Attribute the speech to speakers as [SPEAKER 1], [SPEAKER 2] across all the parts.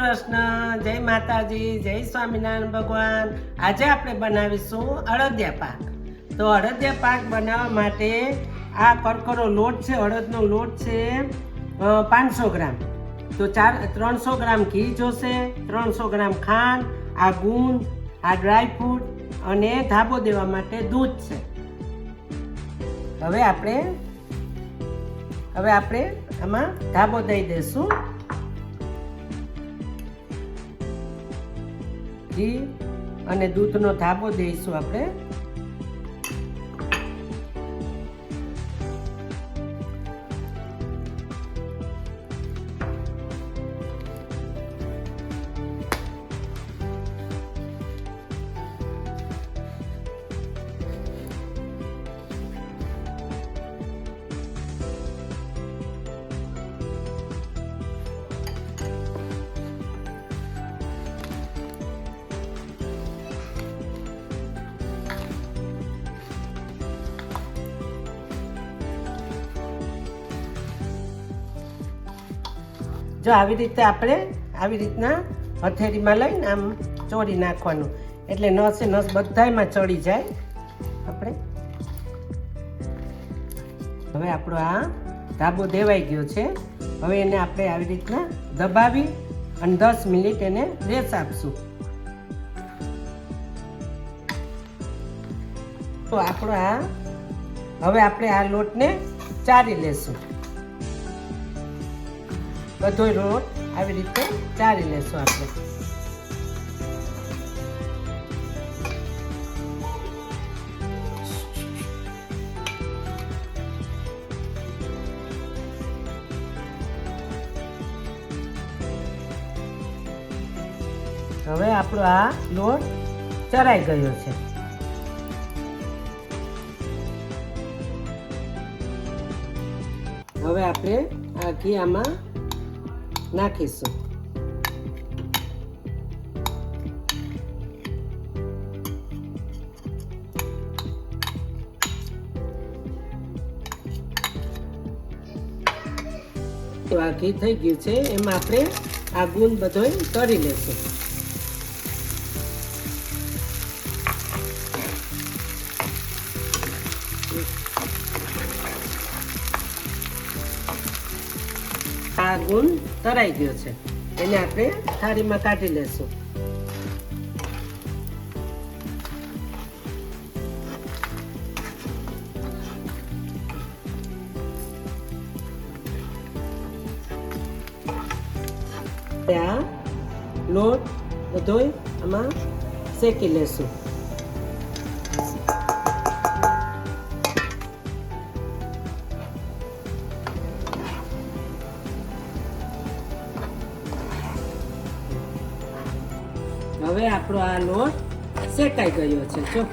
[SPEAKER 1] કૃષ્ણ, જય માતાજી, જય સ્વામિનારાયણ ભગવાન। આજે આપણે બનાવીશું અડદિયા પાક। તો અડદિયા પાક બનાવવા માટે આ કરકરો લોટ છે, અડદનો લોટ છે 500 ગ્રામ। તો 300 ગ્રામ ઘી જોશે, 300 ગ્રામ ખાંડ, આ ગુંદ, આ ડ્રાયફ્રૂટ અને ધાબો દેવા માટે દૂધ છે। હવે આપણે આમાં ધાબો દઈ દઈશું। ઘી અને દૂધનો ધાબો દઈશું આપણે। જો આવી રીતના હથેળીમાં લઈને આમ ચોળી નાખવાનું, એટલે નસે નસ બધાયમાં ચડી જાય આપણે। હવે આપણો આ ધાબો દેવાઈ ગયો છે। હવે એને આપણે આવી રીતના દબાવી અને 10 મિનિટ એને રેસ આપશું। તો આપણો હવે આપણે આ લોટને ચારી લેશું। બધો લોટ આવી રીતે ચારી લેશું આપણે। હવે આપણો આ લોટ ચરાઈ ગયો છે। હવે આપણે આ ઘી આમાં નાખીશું। તો આ ઘી થઈ ગયું છે, એમાં આપણે આ ગુંદ બધોય તળી લેશું। આ ગુંદ તરાઈ ગયો છે, એને આપણે થાળીમાં કાઢી લેશું। આ લોટ બધોય આમાં શેકી લેશું। હવે આપણો આ લોટ શેકાઈ ગયો છે। જો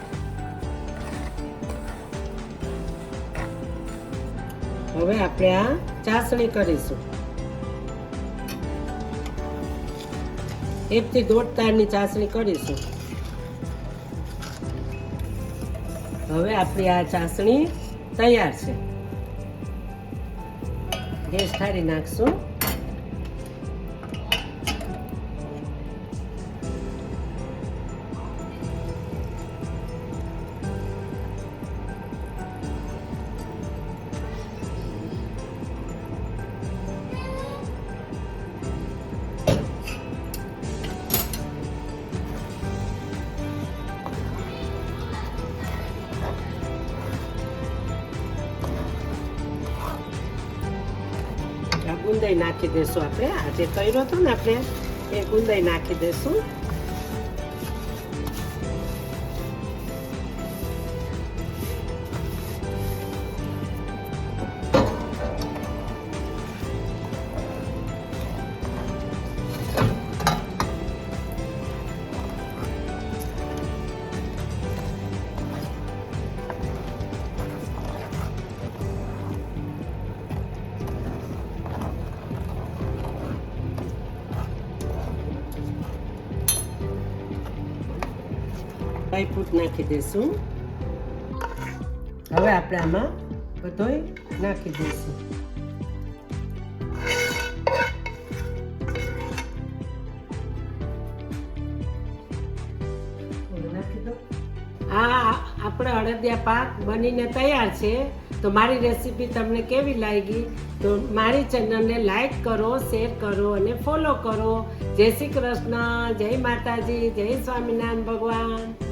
[SPEAKER 1] હવે આપણે આ ચાસણી કરીશું। 1 થી 1.5 તારની ચાસણી કરીશું। હવે આપણી આ ચાસણી તૈયાર છે। ગેસ ઠારી નાખશું। ગુંદાઈ નાખી દેશું આપણે। આ જે કર્યો હતો ને આપણે એ ગુંદાઈ નાખી દેશું। ડ્રાયફ્રૂટ નાખી દઈશું। હવે આપણે આમાં બધોય નાખી દઈશું। આપણે અડદિયા પાક બનીને તૈયાર છે. તો મારી રેસીપી તમને કેવી લાગી તો મારી ચેનલને લાઈક કરો, શેર કરો અને ફોલો કરો. જય શ્રી કૃષ્ણ, જય માતાજી, જય સ્વામિનારાયણ ભગવાન.